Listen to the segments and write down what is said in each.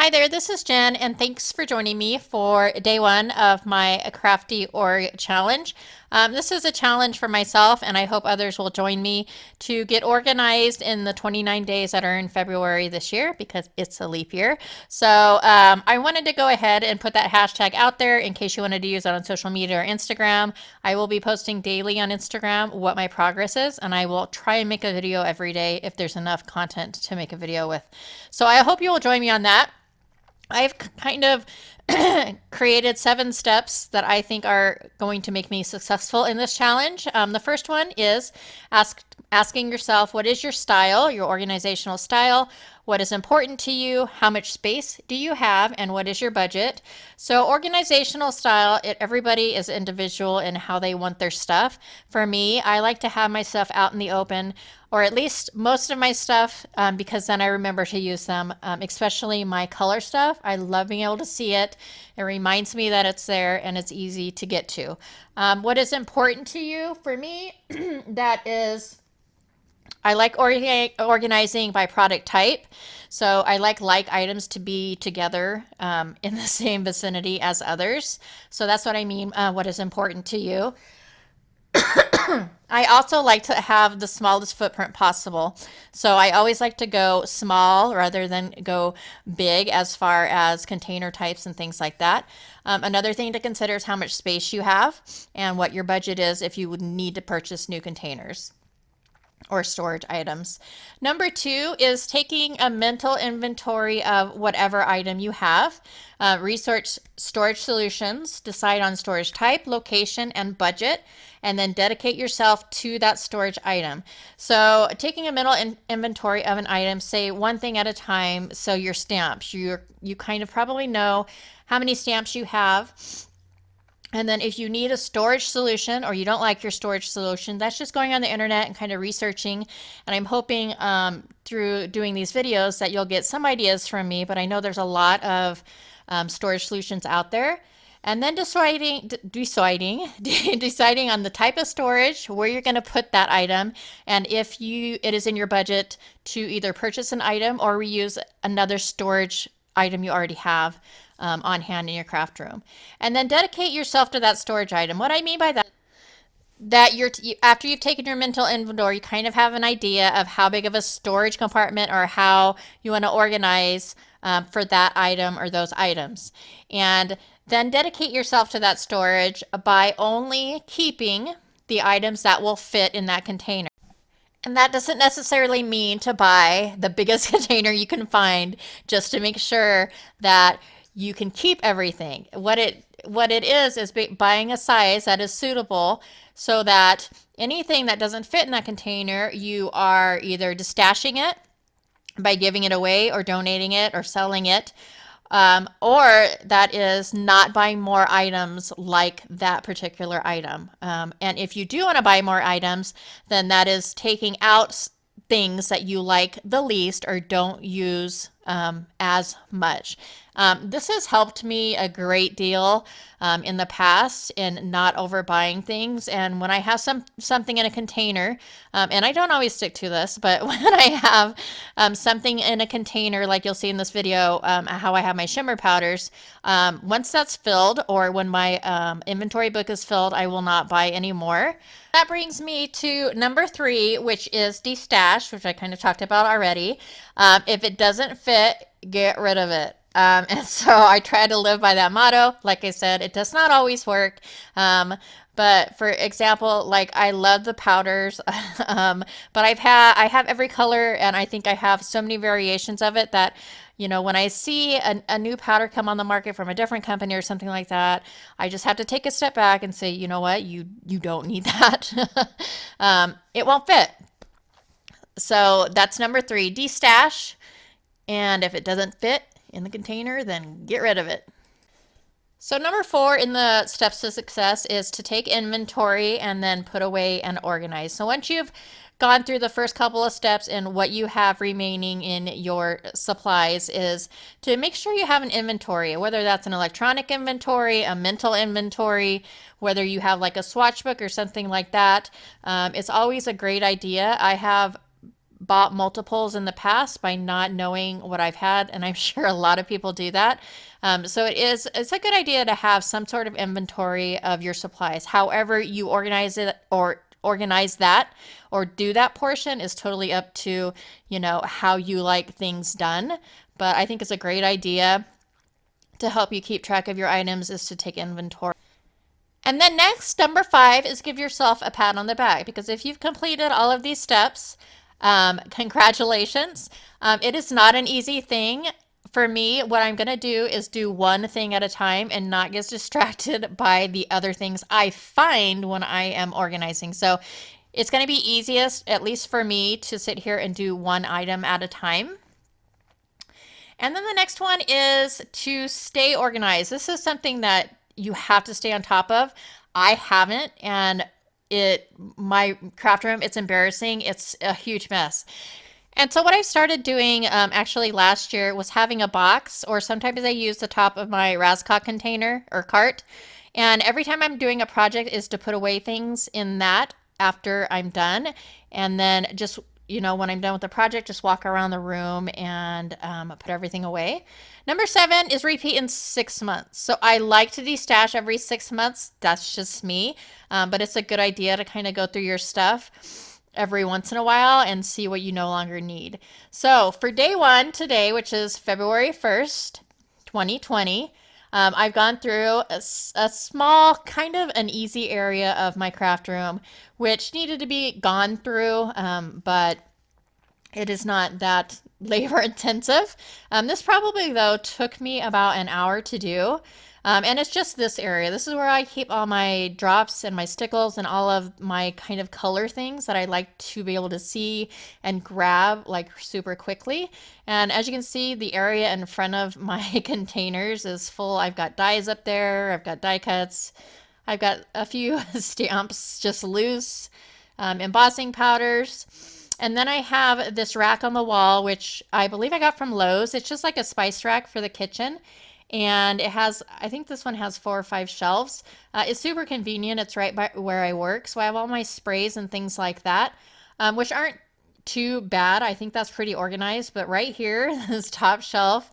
Hi there, this is Jen, and thanks for joining me for day one of my Crafty Org Challenge. This is a challenge for myself, and I hope others will join me to get organized in the 29 days that are in February this year because it's a leap year. So I wanted to go ahead and put that hashtag out there in case you wanted to use it on social media or Instagram. I will be posting daily on Instagram what my progress is, and I will try and make a video every day if there's enough content to make a video with. So I hope you will join me on that. I've kind of created 7 steps that I think are going to make me successful in this challenge. The first one is asking yourself, what is your style, your organizational style? What is important to you? How much space do you have? And what is your budget? So organizational style, everybody is individual in how they want their stuff. For me, I like to have my stuff out in the open, or at least most of my stuff, because then I remember to use them, especially my color stuff. I love being able to see it. It reminds me that it's there and it's easy to get to. What is important to you? For me, that is, I like organizing by product type. So I like items to be together in the same vicinity as others. So that's what I mean, what is important to you. I also like to have the smallest footprint possible. So I always like to go small rather than go big as far as container types and things like that. Another thing to consider is how much space you have and what your budget is if you would need to purchase new containers or storage items. Number 2 is taking a mental inventory of whatever item you have. Research storage solutions, decide on storage type, location, and budget, and then dedicate yourself to that storage item. So taking a mental inventory of an item, say one thing at a time. So your stamps, you kind of probably know how many stamps you have. And then if you need a storage solution or you don't like your storage solution, that's just going on the internet and kind of researching. And I'm hoping through doing these videos that you'll get some ideas from me, but I know there's a lot of storage solutions out there. And then deciding on the type of storage, where you're going to put that item, and if it is in your budget to either purchase an item or reuse another storage item you already have on hand in your craft room. And then dedicate yourself to that storage item. What I mean by that after you've taken your mental inventory, you kind of have an idea of how big of a storage compartment or how you want to organize for that item or those items. And then dedicate yourself to that storage by only keeping the items that will fit in that container. And that doesn't necessarily mean to buy the biggest container you can find just to make sure that you can keep everything. What it is buying a size that is suitable so that anything that doesn't fit in that container, you are either destashing it by giving it away or donating it or selling it, or that is not buying more items like that particular item. And if you do want to buy more items, then that is taking out things that you like the least or don't use as much. This has helped me a great deal in the past in not overbuying things. And when I have something in a container, and I don't always stick to this, but when I have something in a container, like you'll see in this video, how I have my shimmer powders, once that's filled or when my inventory book is filled, I will not buy any more. That brings me to number 3, which is destash, which I kind of talked about already. If it doesn't fit, get rid of it. And so I try to live by that motto. Like I said, it does not always work. But for example, like I love the powders, but I have every color, and I think I have so many variations of it that, you know, when I see a new powder come on the market from a different company or something like that, I just have to take a step back and say, you know what, you don't need that. It won't fit. So that's number 3, destash. And if it doesn't fit in the container, then get rid of it. So number 4 in the steps to success is to take inventory and then put away and organize. So once you've gone through the first couple of steps and what you have remaining in your supplies is to make sure you have an inventory, whether that's an electronic inventory, a mental inventory, whether you have like a swatch book or something like that. It's always a great idea. I have bought multiples in the past by not knowing what I've had, and I'm sure a lot of people do that. So it's a good idea to have some sort of inventory of your supplies. However you organize it or organize that or do that portion is totally up to, how you like things done. But I think it's a great idea to help you keep track of your items is to take inventory. And then next, number 5 is give yourself a pat on the back, because if you've completed all of these steps, congratulations. It is not an easy thing. For me, what I'm going to do is do one thing at a time and not get distracted by the other things I find when I am organizing. So it's going to be easiest, at least for me, to sit here and do one item at a time. And then the next one is to stay organized. This is something that you have to stay on top of. I haven't, and my craft room, it's embarrassing. It's a huge mess. And so what I started doing actually last year was having a box, or sometimes I use the top of my Rascot container or cart. And every time I'm doing a project is to put away things in that after I'm done. And then just, when I'm done with the project, just walk around the room and put everything away. Number 7 is repeat in 6 months. So I like to destash every 6 months. That's just me. But it's a good idea to kind of go through your stuff every once in a while and see what you no longer need. So for day 1 today, which is February 1st, 2020, I've gone through a small, kind of an easy area of my craft room, which needed to be gone through, but it is not that labor intensive. This probably, though, took me about an hour to do. And it's just this area. This is where I keep all my drops and my stickles and all of my kind of color things that I like to be able to see and grab like super quickly. And as you can see, the area in front of my containers is full. I've got dies up there. I've got die cuts. I've got a few stamps just loose, embossing powders. And then I have this rack on the wall, which I believe I got from Lowe's. It's just like a spice rack for the kitchen. And it has, I think this one has 4 or 5 shelves. It's super convenient. It's right by where I work. So I have all my sprays and things like that, which aren't too bad. I think that's pretty organized. But right here, this top shelf,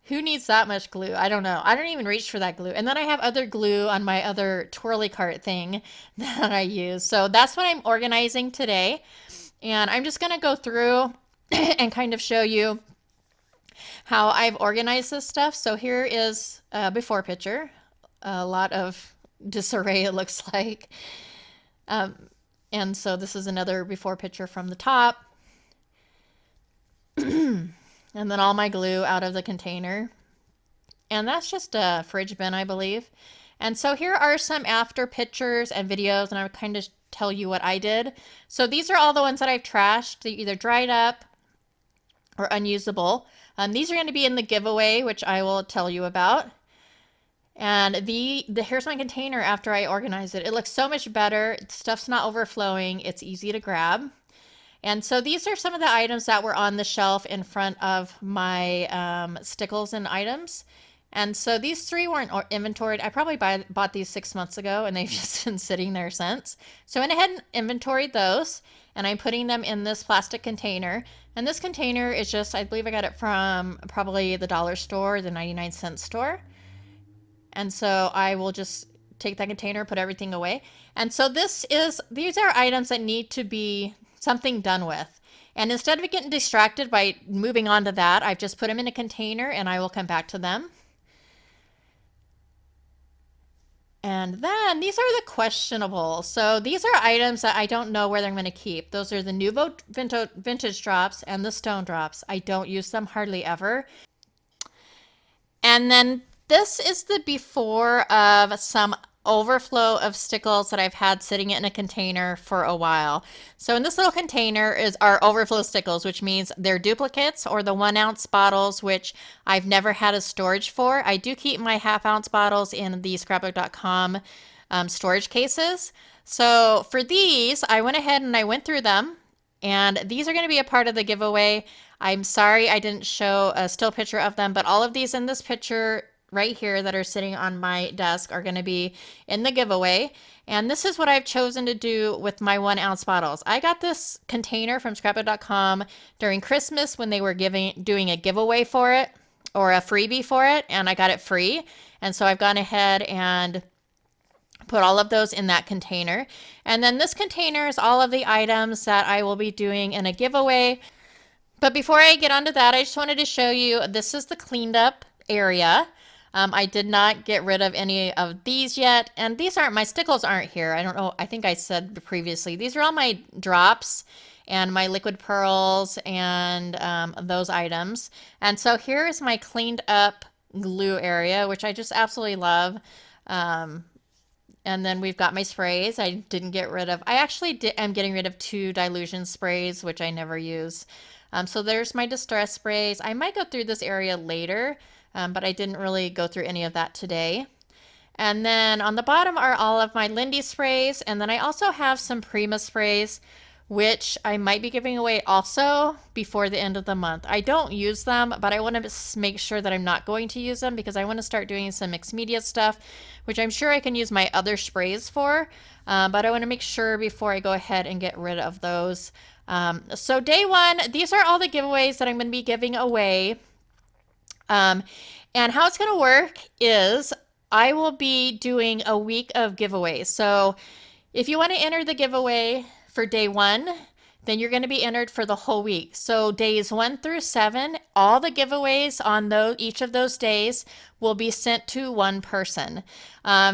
who needs that much glue? I don't know. I don't even reach for that glue. And then I have other glue on my other twirly cart thing that I use. So that's what I'm organizing today. And I'm just going to go through and kind of show you how I've organized this stuff. So here is a before picture. A lot of disarray, it looks like. And so this is another before picture from the top. And then all my glue out of the container. And that's just a fridge bin, I believe. And so here are some after pictures and videos, and I would kind of tell you what I did. So these are all the ones that I've trashed. They either dried up or unusable. These are going to be in the giveaway, which I will tell you about. And here's my container after I organize it. It looks so much better. Stuff's not overflowing. It's easy to grab. And so these are some of the items that were on the shelf in front of my Stickles and items. And so these 3 weren't inventoried. I probably bought these 6 months ago, and they've just been sitting there since. So I went ahead and inventoried those, and I'm putting them in this plastic container. And this container is just, I believe I got it from probably the dollar store, the 99-cent store. And so I will just take that container, put everything away. And so these are items that need to be something done with. And instead of getting distracted by moving on to that, I've just put them in a container and I will come back to them. And then these are the questionable. So these are items that I don't know where they're going to keep. Those are the Nouveau vintage drops and the stone drops. I don't use them hardly ever. And then this is the before of some overflow of Stickles that I've had sitting in a container for a while. So in this little container is our overflow Stickles, which means they're duplicates, or the 1-ounce bottles, which I've never had a storage for. I do keep my half-ounce bottles in the scrapbook.com storage cases. So for these, I went ahead and I went through them, and these are going to be a part of the giveaway. I'm sorry I didn't show a still picture of them, but all of these in this picture right here that are sitting on my desk are going to be in the giveaway. And this is what I've chosen to do with my 1 ounce bottles. I got this container from scrapbook.com during Christmas when they were doing a giveaway for it, or a freebie for it, and I got it free. And so I've gone ahead and put all of those in that container. And then this container is all of the items that I will be doing in a giveaway. But before I get onto that, I just wanted to show you, this is the cleaned up area. I did not get rid of any of these yet. And these aren't, my Stickles aren't here. I don't know, I think I said previously, these are all my drops and my liquid pearls and those items. And so here is my cleaned up glue area, which I just absolutely love. And then we've got my sprays. I didn't get rid of, I actually am getting rid of 2 dilution sprays, which I never use. So there's my distress sprays. I might go through this area later, but I didn't really go through any of that today. And then on the bottom are all of my Lindy sprays. And then I also have some Prima sprays, which I might be giving away also before the end of the month. I don't use them, but I want to make sure that I'm not going to use them because I want to start doing some mixed media stuff, which I'm sure I can use my other sprays for, but I want to make sure before I go ahead and get rid of those. So day 1, these are all the giveaways that I'm going to be giving away. And how it's going to work is I will be doing a week of giveaways. So if you want to enter the giveaway for day 1, then you're going to be entered for the whole week. So days 1 through 7, all the giveaways on each of those days will be sent to one person.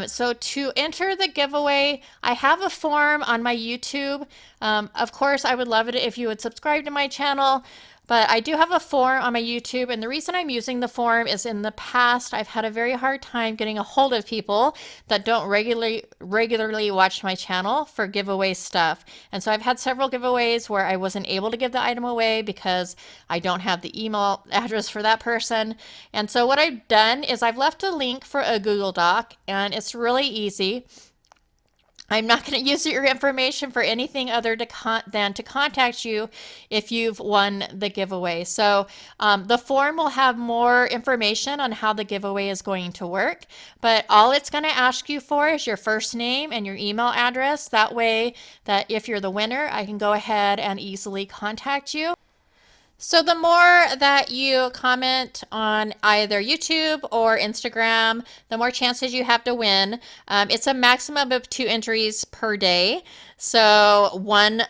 So to enter the giveaway, I have a form on my YouTube. Of course, I would love it if you would subscribe to my channel. But I do have a form on my YouTube, and the reason I'm using the form is in the past I've had a very hard time getting a hold of people that don't regularly watch my channel for giveaway stuff. And so I've had several giveaways where I wasn't able to give the item away because I don't have the email address for that person. And so what I've done is I've left a link for a Google Doc, and it's really easy. I'm not going to use your information for anything other than to contact you if you've won the giveaway. So the form will have more information on how the giveaway is going to work, but all it's going to ask you for is your first name and your email address. That way that if you're the winner, I can go ahead and easily contact you. So the more that you comment on either YouTube or Instagram, the more chances you have to win. It's a maximum of 2 entries per day. So 1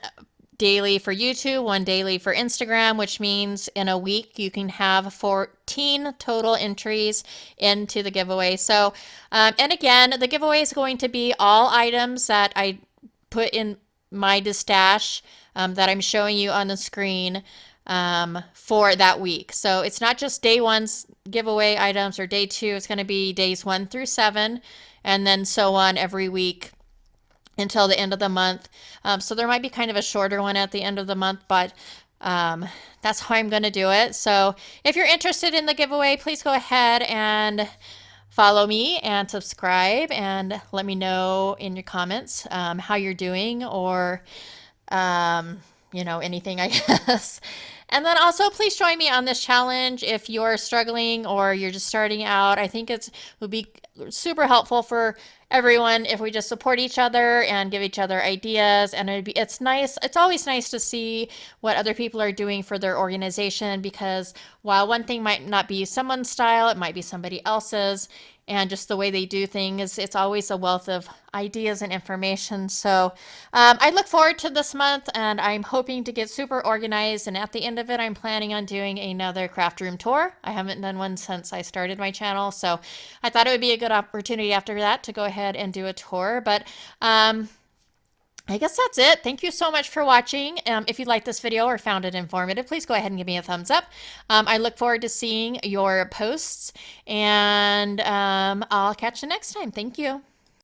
daily for YouTube, 1 daily for Instagram, which means in a week you can have 14 total entries into the giveaway. So, and again, the giveaway is going to be all items that I put in my stash that I'm showing you on the screen for that week. So it's not just day 1's giveaway items or day 2. It's going to be days 1 through 7 and then so on every week until the end of the month. So there might be kind of a shorter one at the end of the month, but that's how I'm going to do it. So if you're interested in the giveaway, please go ahead and follow me and subscribe and let me know in your comments how you're doing or you know, anything, I guess. And then also please join me on this challenge if you're struggling or you're just starting out. I think it would be super helpful for everyone if we just support each other and give each other ideas. And it's nice. It's always nice to see what other people are doing for their organization, because while one thing might not be someone's style, it might be somebody else's. And just the way they do things, it's always a wealth of ideas and information. So I look forward to this month, and I'm hoping to get super organized. And at the end of it, I'm planning on doing another craft room tour. I haven't done one since I started my channel, so I thought it would be a good opportunity after that to go ahead and do a tour. But I guess that's it. Thank you so much for watching. If you liked this video or found it informative, please go ahead and give me a thumbs up. I look forward to seeing your posts, and I'll catch you next time. Thank you.